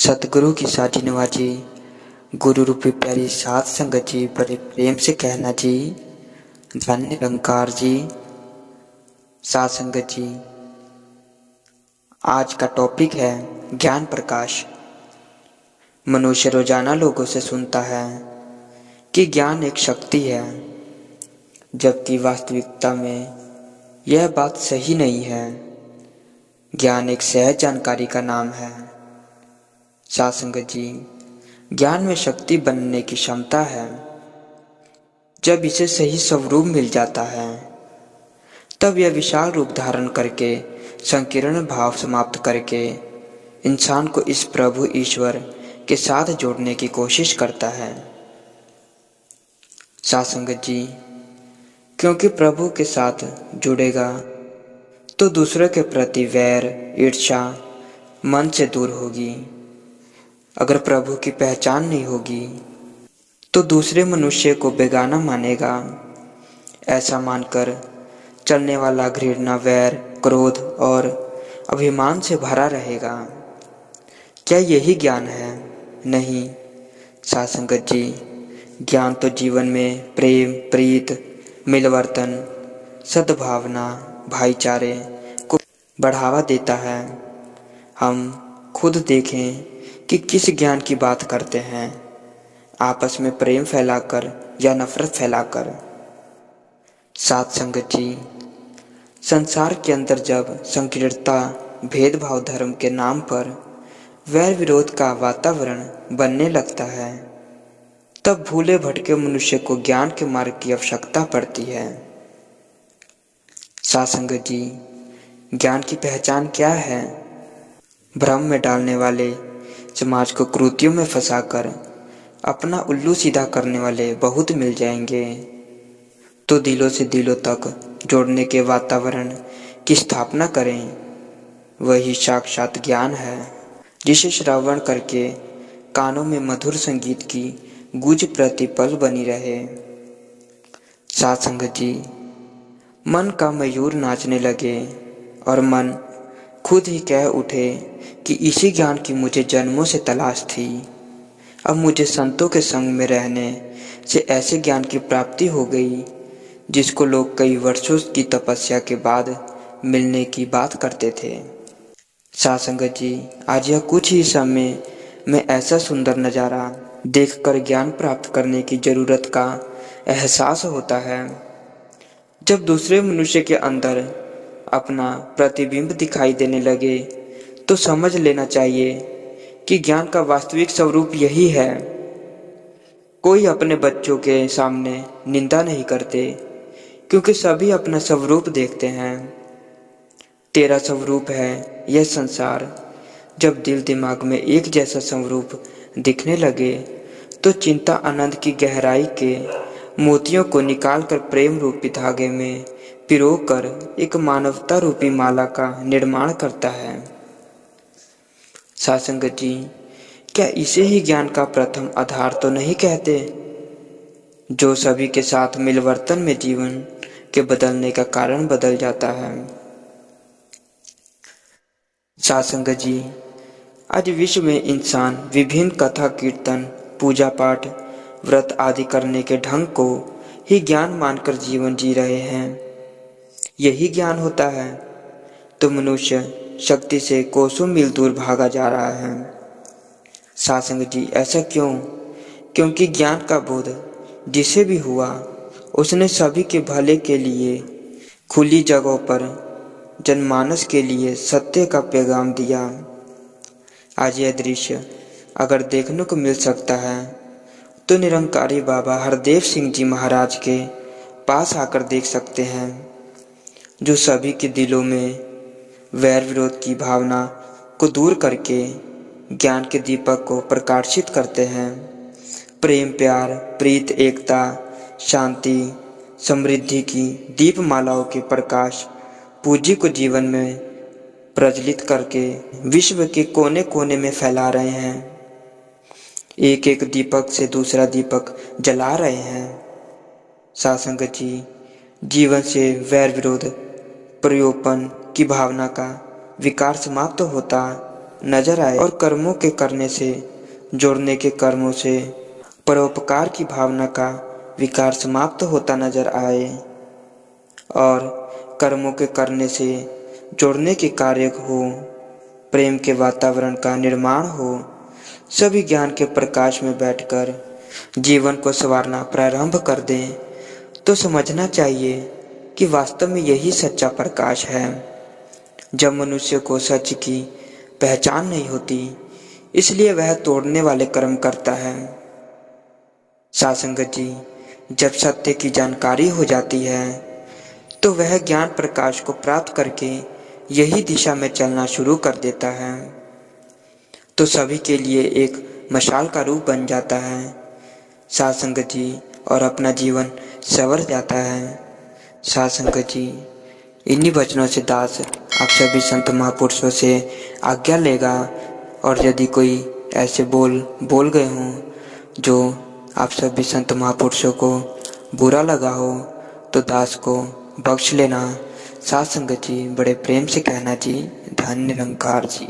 सतगुरु की साजी नवाजी, गुरु रूपी प्यारी सात संगत जी, बड़े प्रेम से कहना जी, धन्य निरंकार जी। सात संगत जी, आज का टॉपिक है ज्ञान प्रकाश। मनुष्य रोजाना लोगों से सुनता है कि ज्ञान एक शक्ति है, जबकि वास्तविकता में यह बात सही नहीं है। ज्ञान एक सहज जानकारी का नाम है। सात संगत जी, ज्ञान में शक्ति बनने की क्षमता है। जब इसे सही स्वरूप मिल जाता है, तब यह विशाल रूप धारण करके संकीर्ण भाव समाप्त करके इंसान को इस प्रभु ईश्वर के साथ जोड़ने की कोशिश करता है। सात संगत जी, क्योंकि प्रभु के साथ जुड़ेगा तो दूसरे के प्रति वैर, ईर्ष्या मन से दूर होगी। अगर प्रभु की पहचान नहीं होगी तो दूसरे मनुष्य को बेगाना मानेगा। ऐसा मानकर चलने वाला घृणा, वैर, क्रोध और अभिमान से भरा रहेगा। क्या यही ज्ञान है? नहीं सात संगत जी, ज्ञान तो जीवन में प्रेम, प्रीत, मिलवर्तन, सद्भावना, भाईचारे को बढ़ावा देता है। हम खुद देखें कि किस ज्ञान की बात करते हैं, आपस में प्रेम फैलाकर या नफरत फैलाकर। सात संगत जी, संसार के अंदर जब संकीर्णता, भेदभाव, धर्म के नाम पर वैर विरोध का वातावरण बनने लगता है, तब भूले भटके मनुष्य को ज्ञान के मार्ग की आवश्यकता पड़ती है। सात संगत जी, ज्ञान की पहचान क्या है? भ्रम में डालने वाले, समाज को कुरीतियों में फंसाकर अपना उल्लू सीधा करने वाले बहुत मिल जाएंगे। तो दिलों से दिलों तक जोड़ने के वातावरण की स्थापना करें। वही साक्षात ज्ञान है, जिसे श्रवण करके कानों में मधुर संगीत की गूंज प्रतिपल बनी रहे। सात संगत जी, मन का मयूर नाचने लगे और मन खुद ही कह उठे कि इसी ज्ञान की मुझे जन्मों से तलाश थी। अब मुझे संतों के संग में रहने से ऐसे ज्ञान की प्राप्ति हो गई, जिसको लोग कई वर्षों की तपस्या के बाद मिलने की बात करते थे। सात संगत जी, आज यह कुछ ही समय में ऐसा सुंदर नज़ारा देखकर ज्ञान प्राप्त करने की जरूरत का एहसास होता है। जब दूसरे मनुष्य के अंदर अपना प्रतिबिंब दिखाई देने लगे तो समझ लेना चाहिए कि ज्ञान का वास्तविक स्वरूप यही है। कोई अपने बच्चों के सामने निंदा नहीं करते, क्योंकि सभी अपना स्वरूप देखते हैं। तेरा स्वरूप है यह संसार। जब दिल दिमाग में एक जैसा स्वरूप दिखने लगे तो चिंता आनंद की गहराई के मोतियों को निकालकर प्रेम रूपी धागे में पिरोकर एक मानवता रूपी माला का निर्माण करता है। सात संगत जी, क्या इसे ही ज्ञान का प्रथम आधार तो नहीं कहते, जो सभी के साथ मिलवर्तन में जीवन के बदलने का कारण बदल जाता है। सात संगत जी, आज विश्व में इंसान विभिन्न कथा, कीर्तन, पूजा पाठ, व्रत आदि करने के ढंग को ही ज्ञान मानकर जीवन जी रहे हैं। यही ज्ञान होता है तो मनुष्य शक्ति से कोसों मील दूर भागा जा रहा है। सात संगत जी, ऐसा क्यों? क्योंकि ज्ञान का बोध जिसे भी हुआ, उसने सभी के भले के लिए खुली जगहों पर जनमानस के लिए सत्य का पैगाम दिया। आज यह दृश्य अगर देखने को मिल सकता है तो निरंकारी बाबा हरदेव सिंह जी महाराज के पास आकर देख सकते हैं, जो सभी के दिलों में वैर विरोध की भावना को दूर करके ज्ञान के दीपक को प्रकाशित करते हैं। प्रेम, प्यार, प्रीत, एकता, शांति, समृद्धि की दीपमालाओं के प्रकाश पूज्य को जीवन में प्रज्वलित करके विश्व के कोने कोने में फैला रहे हैं। एक एक दीपक से दूसरा दीपक जला रहे हैं। सात संगत जी, जीवन से वैर विरोध, प्रयोपन की भावना का विकार समाप्त होता नजर आए और कर्मों के करने से, जोड़ने के कर्मों से परोपकार की भावना का विकार समाप्त होता नजर आए और कर्मों के करने से जोड़ने के कार्य हो, प्रेम के वातावरण का निर्माण हो, सभी ज्ञान के प्रकाश में बैठकर जीवन को संवारना प्रारंभ कर दें, तो समझना चाहिए कि वास्तव में यही सच्चा प्रकाश है। जब मनुष्य को सच की पहचान नहीं होती, इसलिए वह तोड़ने वाले कर्म करता है। सासंगत जी, जब सत्य की जानकारी हो जाती है तो वह ज्ञान प्रकाश को प्राप्त करके यही दिशा में चलना शुरू कर देता है, तो सभी के लिए एक मशाल का रूप बन जाता है। सासंगत जी, और अपना जीवन संवर जाता है। सासंगत जी, इन्हीं वचनों से दास आप सभी संत महापुरुषों से आज्ञा लेगा, और यदि कोई ऐसे बोल गए हों जो आप सभी संत महापुरुषों को बुरा लगा हो, तो दास को बख्श लेना। सासंगत जी, बड़े प्रेम से कहना जी। धन्य निरंकार जी।